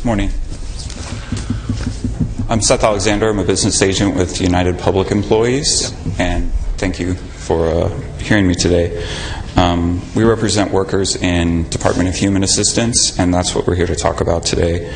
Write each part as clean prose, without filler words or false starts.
Morning. I'm Seth Alexander. I'm a business agent with United Public Employees, and thank you for hearing me today. We represent workers in Department of Human Assistance, and that's what we're here to talk about today.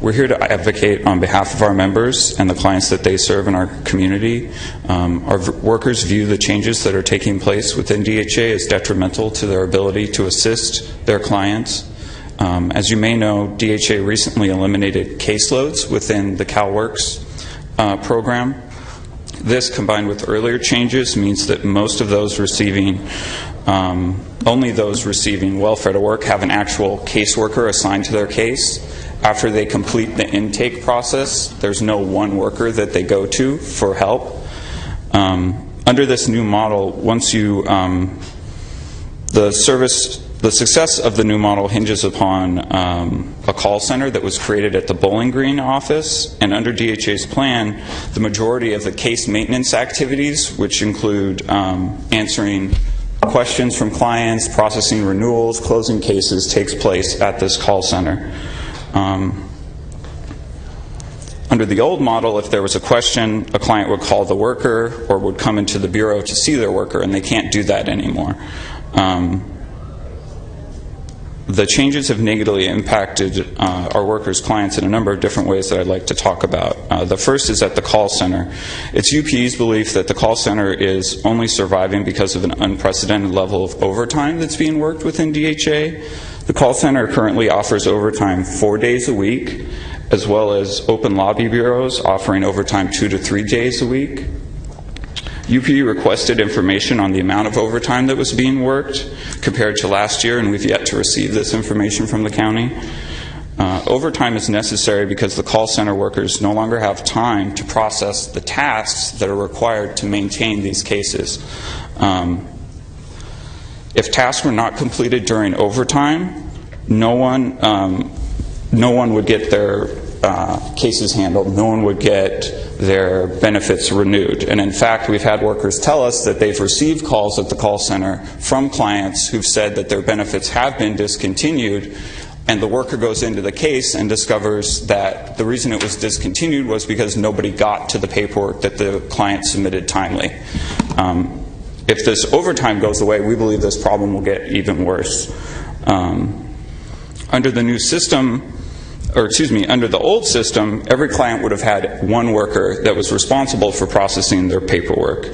We're here to advocate on behalf of our members and the clients that they serve in our community. Our workers view the changes that are taking place within DHA as detrimental to their ability to assist their clients. As you may know, DHA recently eliminated caseloads within the CalWorks program. This, combined with earlier changes, means that most of those receiving, only those receiving welfare to work have an actual caseworker assigned to their case. After they complete the intake process, there's no one worker that they go to for help. Under this new model, once you, the success of the new model hinges upon a call center that was created at the Bowling Green office, and under DHA's plan, the majority of the case maintenance activities, which include answering questions from clients, processing renewals, closing cases, takes place at this call center. Under the old model, if there was a question, a client would call the worker or would come into the bureau to see their worker, and they can't do that anymore. The changes have negatively impacted our workers' clients in a number of different ways that I'd like to talk about. The first is at the call center. It's UPE's belief that the call center is only surviving because of an unprecedented level of overtime that's being worked within DHA. The call center currently offers overtime 4 days a week, as well as open lobby bureaus offering overtime 2 to 3 days a week. UPE requested information on the amount of overtime that was being worked compared to last year, and we've yet to receive this information from the county. Overtime is necessary because the call center workers no longer have time to process the tasks that are required to maintain these cases. If tasks were not completed during overtime, no one would get their cases handled. No one would get their benefits renewed. And in fact, we've had workers tell us that they've received calls at the call center from clients who've said that their benefits have been discontinued, and the worker goes into the case and discovers that the reason it was discontinued was because nobody got to the paperwork that the client submitted timely. If this overtime goes away, we believe this problem will get even worse. Under the new system, under the old system, every client would have had one worker that was responsible for processing their paperwork.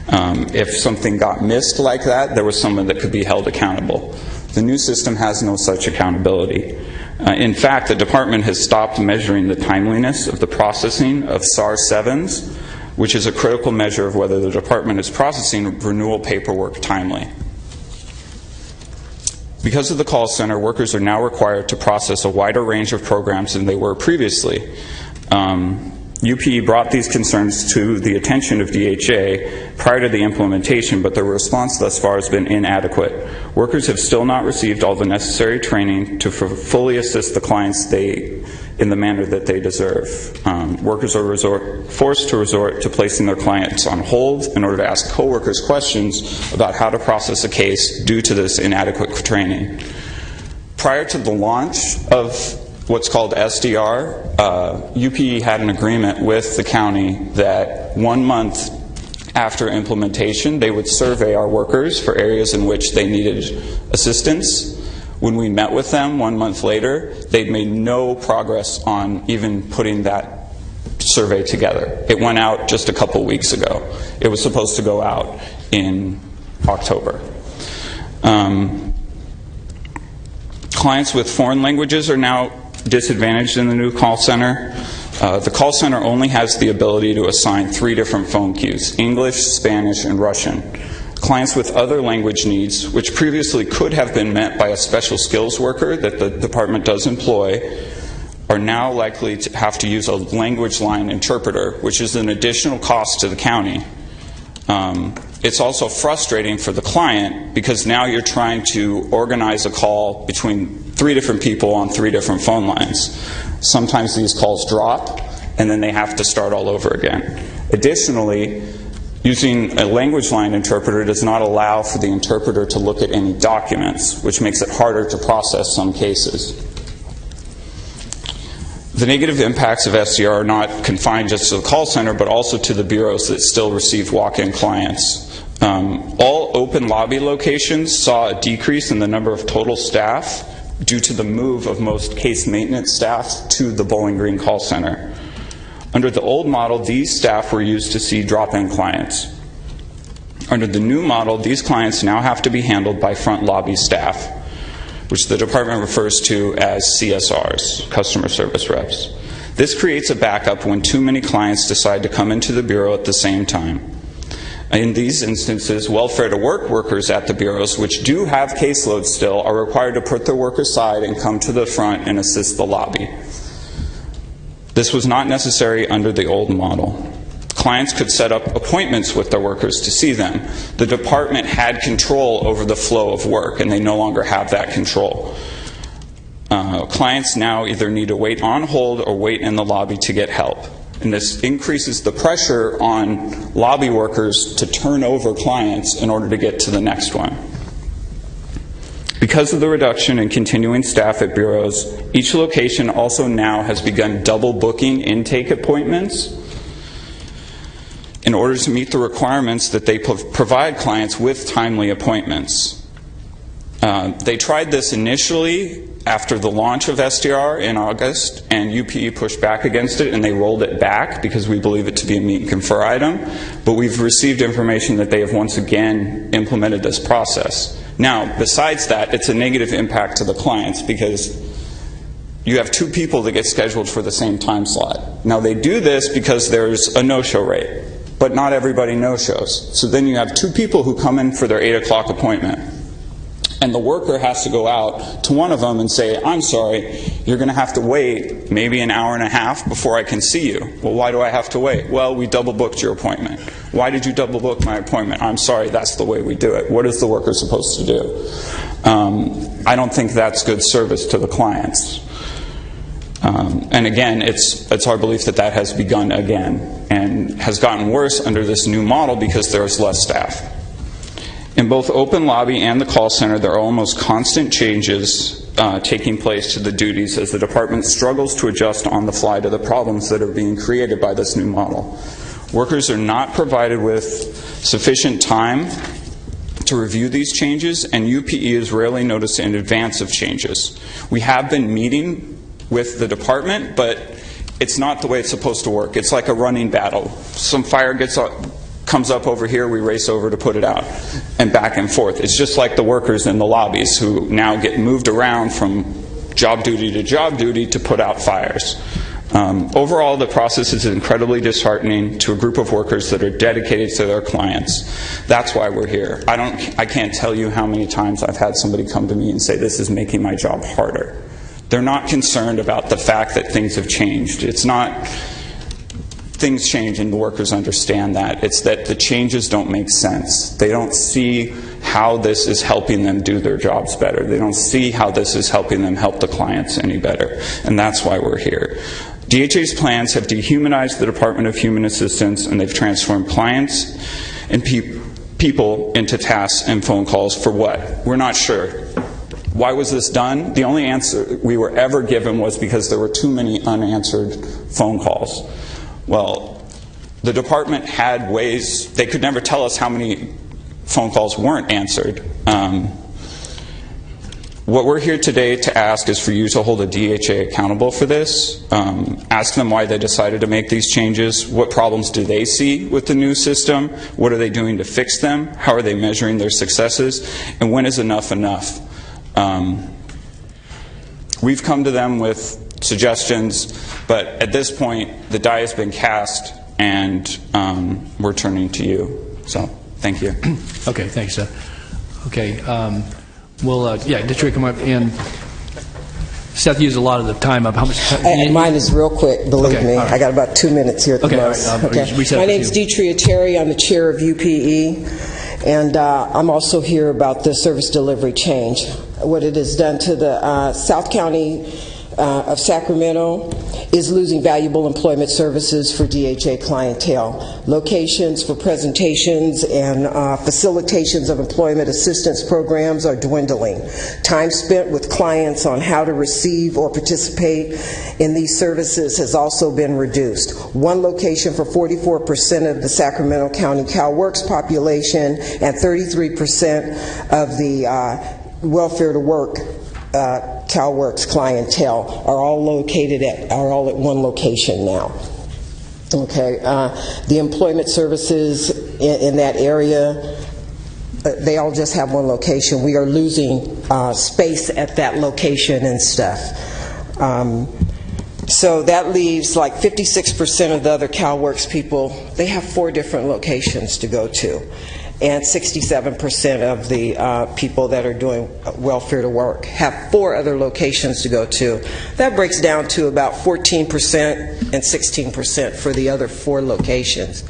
If something got missed like that, there was someone that could be held accountable. The new system has no such accountability. In fact, the department has stopped measuring the timeliness of the processing of SAR-7s, which is a critical measure of whether the department is processing renewal paperwork timely. Because of the call center, workers are now required to process a wider range of programs than they were previously. UPE brought these concerns to the attention of DHA prior to the implementation, but the response thus far has been inadequate. Workers have still not received all the necessary training to fully assist the clients in the manner that they deserve. Workers are forced to resort to placing their clients on hold in order to ask coworkers questions about how to process a case due to this inadequate training. Prior to the launch of what's called SDR, UPE had an agreement with the county that 1 month after implementation, they would survey our workers for areas in which they needed assistance. When we met with them 1 month later, they'd made no progress on even putting that survey together. It went out just a couple weeks ago. It was supposed to go out in October. Clients with foreign languages are now disadvantaged in the new call center. The call center only has the ability to assign 3 different phone queues: English, Spanish, and Russian. Clients with other language needs, which previously could have been met by a special skills worker that the department does employ, are now likely to have to use a language line interpreter, which is an additional cost to the county. It's also frustrating for the client because now you're trying to organize a call between 3 different people on 3 different phone lines. Sometimes these calls drop and then they have to start all over again. Additionally, using a language line interpreter does not allow for the interpreter to look at any documents, which makes it harder to process some cases. The negative impacts of SDR are not confined just to the call center, but also to the bureaus that still receive walk-in clients. All open lobby locations saw a decrease in the number of total staff due to the move of most case maintenance staff to the Bowling Green call center. Under the old model, these staff were used to see drop-in clients. Under the new model, these clients now have to be handled by front lobby staff, which the department refers to as CSRs, customer service reps. This creates a backup when too many clients decide to come into the bureau at the same time. In these instances, welfare-to-work workers at the bureaus, which do have caseloads still, are required to put their work aside and come to the front and assist the lobby. This was not necessary under the old model. Clients could set up appointments with their workers to see them. The department had control over the flow of work, and they no longer have that control. Clients now either need to wait on hold or wait in the lobby to get help. And this increases the pressure on lobby workers to turn over clients in order to get to the next one. Because of the reduction in continuing staff at bureaus, each location also now has begun double booking intake appointments in order to meet the requirements that they provide clients with timely appointments. They tried this initially after the launch of SDR in August, and UPE pushed back against it, and they rolled it back because we believe it to be a meet and confer item. But we've received information that they have once again implemented this process. Now, besides that, it's a negative impact to the clients because you have two people that get scheduled for the same time slot. Now, they do this because there's a no-show rate, but not everybody no-shows. So then you have two people who come in for their 8 o'clock appointment. And the worker has to go out to one of them and say, I'm sorry, you're going to have to wait maybe an hour and a half before I can see you. Well, why do I have to wait? Well, we double booked your appointment. Why did you double book my appointment? I'm sorry, that's the way we do it. What is the worker supposed to do? I don't think that's good service to the clients. And again, it's our belief that that has begun again and has gotten worse under this new model because there's less staff. In both open lobby and the call center, there are almost constant changes taking place to the duties as the department struggles to adjust on the fly to the problems that are being created by this new model. Workers are not provided with sufficient time to review these changes, and UPE is rarely noticed in advance of changes. We have been meeting with the department, but it's not the way it's supposed to work. It's like a running battle. Some fire comes up over here, we race over to put it out, and back and forth. It's just like the workers in the lobbies who now get moved around from job duty to job duty to put out fires. Overall, the process is incredibly disheartening to a group of workers that are dedicated to their clients. That's why we're here. I can't tell you how many times I've had somebody come to me and say, this is making my job harder. They're not concerned about the fact that things have changed. It's not things change and the workers understand that. It's that the changes don't make sense. They don't see how this is helping them do their jobs better. They don't see how this is helping them help the clients any better. And that's why we're here. DHA's plans have dehumanized the Department of Human Assistance, and they've transformed clients and people into tasks and phone calls for what? We're not sure. Why was this done? The only answer we were ever given was because there were too many unanswered phone calls. Well, the department had ways. They could never tell us how many phone calls weren't answered. What we're here today to ask is for you to hold a DHA accountable for this. Ask them why they decided to make these changes. What problems do they see with the new system? What are they doing to fix them? How are they measuring their successes? And when is enough enough? We've come to them with suggestions, but at this point, the die has been cast, and we're turning to you. So, thank you. Okay, thanks, Seth. Okay, did you come up? And Seth used a lot of the time up. How much time? Mine is real quick, believe me. Right. I got about 2 minutes here at the most. Right, My name's DHA Terry. I'm the chair of UPE, and I'm also here about the service delivery change. What it has done to the South County of Sacramento is losing valuable employment services for DHA clientele. Locations for presentations and facilitations of employment assistance programs are dwindling. Time spent with clients on how to receive or participate in these services has also been reduced. One location for 44% of the Sacramento County CalWorks population and 33% of the welfare to work CalWorks clientele are all at one location now. Okay, the employment services in that area, they all just have one location. We are losing space at that location and stuff. So that leaves like 56% of the other CalWorks people, they have 4 different locations to go to. And 67% of the people that are doing welfare to work have 4 other locations to go to. That breaks down to about 14% and 16% for the other 4 locations.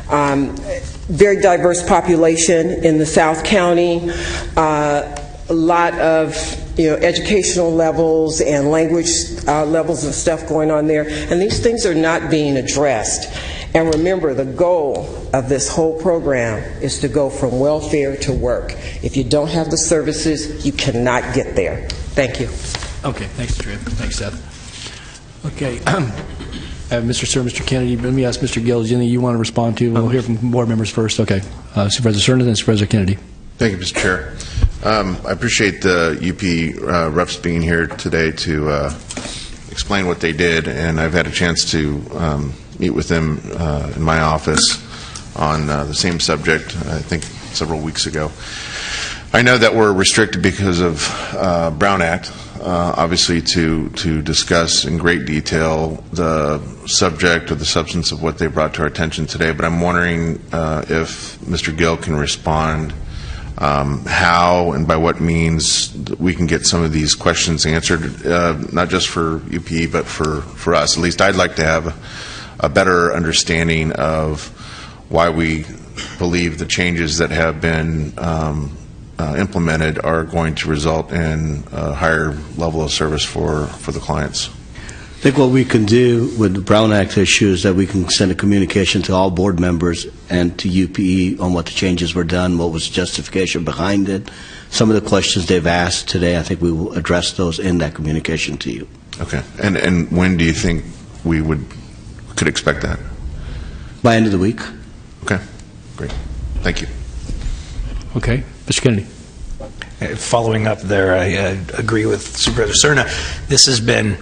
Very diverse population in the South County. A lot of educational levels and language levels and stuff going on there, and these things are not being addressed. And remember, the goal of this whole program is to go from welfare to work. If you don't have the services, you cannot get there. Thank you. Okay, thanks, Tripp. Thanks, Seth. Okay, Mr. Sir, Mr. Kennedy, let me ask Mr. Gill, is there anything you want to respond to? We'll hear from board members first. Okay, Supervisor Cernan and Supervisor Kennedy. Thank you, Mr. Chair. I appreciate the UP reps being here today to explain what they did, and I've had a chance to meet with them in my office on the same subject, I think several weeks ago. I know that we're restricted because of Brown Act, obviously to discuss in great detail the subject or the substance of what they brought to our attention today, but I'm wondering if Mr. Gill can respond how and by what means we can get some of these questions answered, not just for UPE but for us. At least I'd like to have a better understanding of why we believe the changes that have been implemented are going to result in a higher level of service for the clients. I think what we can do with the Brown Act issue is that we can send a communication to all board members and to UPE on what the changes were done, what was the justification behind it. Some of the questions they've asked today, I think we will address those in that communication to you. Okay. And when do you think we could expect that? By end of the week. Okay. Great. Thank you. Okay. Mr. Kennedy. Following up there, I agree with Supervisor Cerna. This has been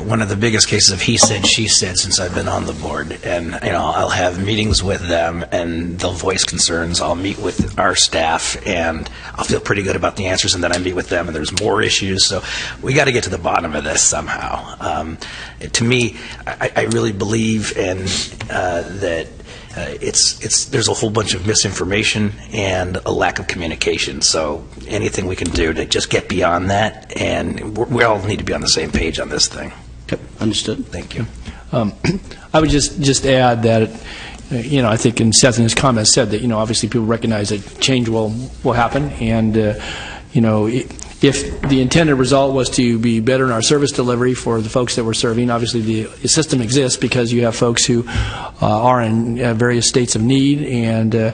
one of the biggest cases of he said, she said since I've been on the board. And I'll have meetings with them, and they'll voice concerns. I'll meet with our staff, and I'll feel pretty good about the answers. And then I meet with them, and there's more issues. So we got to get to the bottom of this somehow. To me, I really believe in that. There's a whole bunch of misinformation and a lack of communication. So anything we can do to just get beyond that, and we all need to be on the same page on this thing. Okay, understood. Thank you. I would just add that, I think, and Seth in his comments said that, obviously people recognize that change will happen, and if the intended result was to be better in our service delivery for the folks that we're serving, obviously the system exists because you have folks who are in various states of need and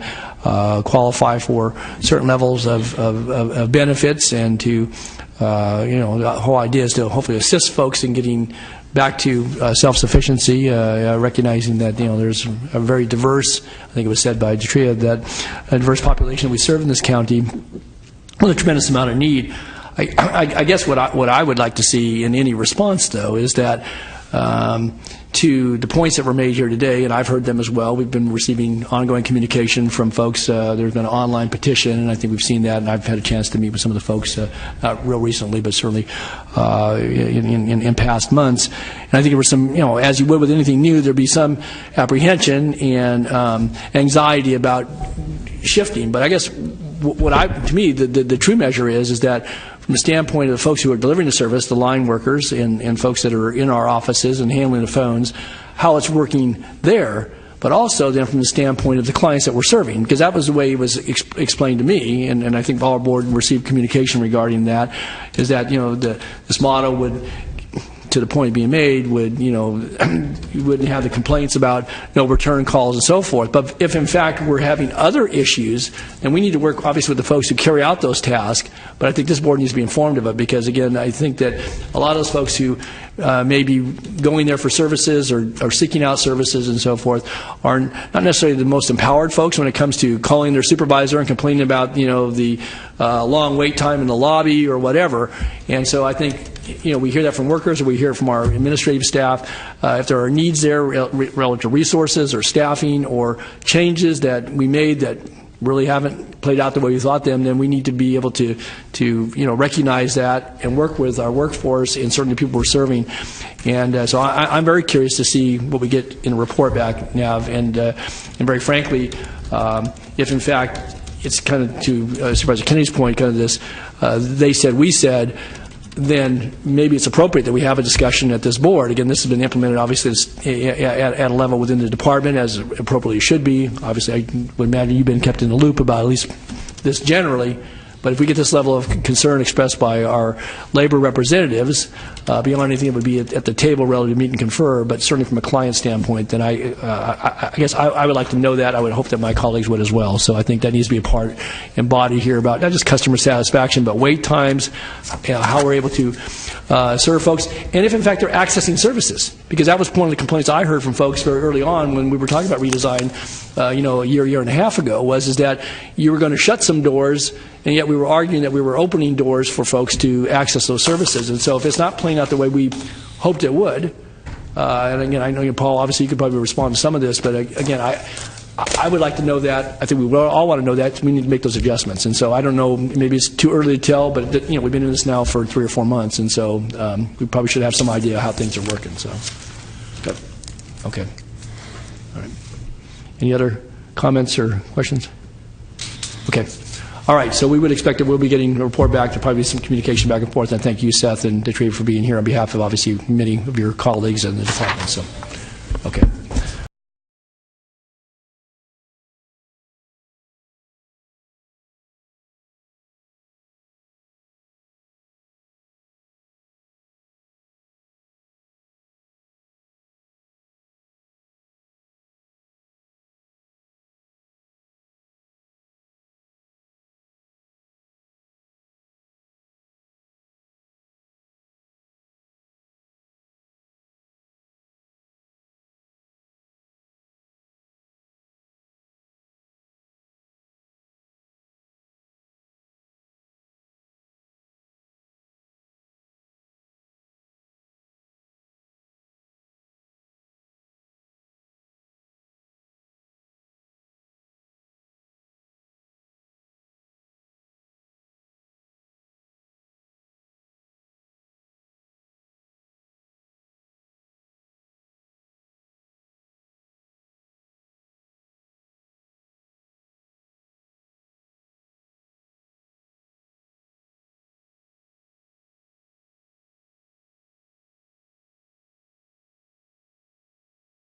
qualify for certain levels of benefits, and to the whole idea is to hopefully assist folks in getting back to self-sufficiency, recognizing that there's a very diverse, I think it was said by Detria, that a diverse population we serve in this county with a tremendous amount of need. I guess what I would like to see in any response, though, is that to the points that were made here today, and I've heard them as well. We've been receiving ongoing communication from folks. There's been an online petition, and I think we've seen that, and I've had a chance to meet with some of the folks, not real recently, but certainly in past months. And I think there was some, as you would with anything new, there'd be some apprehension and anxiety about shifting. But I guess to me, the true measure is that from the standpoint of the folks who are delivering the service, the line workers and folks that are in our offices and handling the phones, how it's working there, but also then from the standpoint of the clients that we're serving, because that was the way it was explained to me, and I think all our board received communication regarding that, is that this model would to the point being made, would, you wouldn't have the complaints about no return calls and so forth. But if in fact we're having other issues, then we need to work obviously with the folks who carry out those tasks. But I think this board needs to be informed of it, because again, I think that a lot of those folks who may be going there for services or seeking out services and so forth are not necessarily the most empowered folks when it comes to calling their supervisor and complaining about the long wait time in the lobby or whatever. And so I think we hear that from workers, or we hear it from our administrative staff. If there are needs there relative to resources or staffing or changes that we made that really haven't played out the way we thought them, then we need to be able to recognize that and work with our workforce and certainly people we're serving. And so I'm very curious to see what we get in a report back, Nav. And very frankly, if in fact it's kind of to Supervisor Kennedy's point, kind of this they said, we said, then maybe it's appropriate that we have a discussion at this board. Again, this has been implemented, obviously, at a level within the department, as appropriately should be. Obviously, I would imagine you've been kept in the loop about at least this generally. But if we get this level of concern expressed by our labor representatives, beyond anything that would be at the table relative to meet and confer, but certainly from a client standpoint, then I guess I would like to know that. I would hope that my colleagues would as well. So I think that needs to be a part embodied here about not just customer satisfaction, but wait times, how we're able to serve folks, and if in fact they're accessing services. Because that was one of the complaints I heard from folks very early on when we were talking about redesign, a year and a half ago, is that you were going to shut some doors, and yet we were arguing that we were opening doors for folks to access those services. And so if it's not playing out the way we hoped it would, and again, I know, Paul, obviously you could probably respond to some of this, but again, I would like to know that. I think we all want to know that. We need to make those adjustments. And so I don't know, maybe it's too early to tell, but we've been in this now for 3 or 4 months, and so we probably should have some idea how things are working. So, good. Okay. All right. Any other comments or questions? Okay. All right, so we would expect that we'll be getting a report back. There'll probably be some communication back and forth. And thank you, Seth and DHA, for being here on behalf of, obviously, many of your colleagues in the department. So, okay.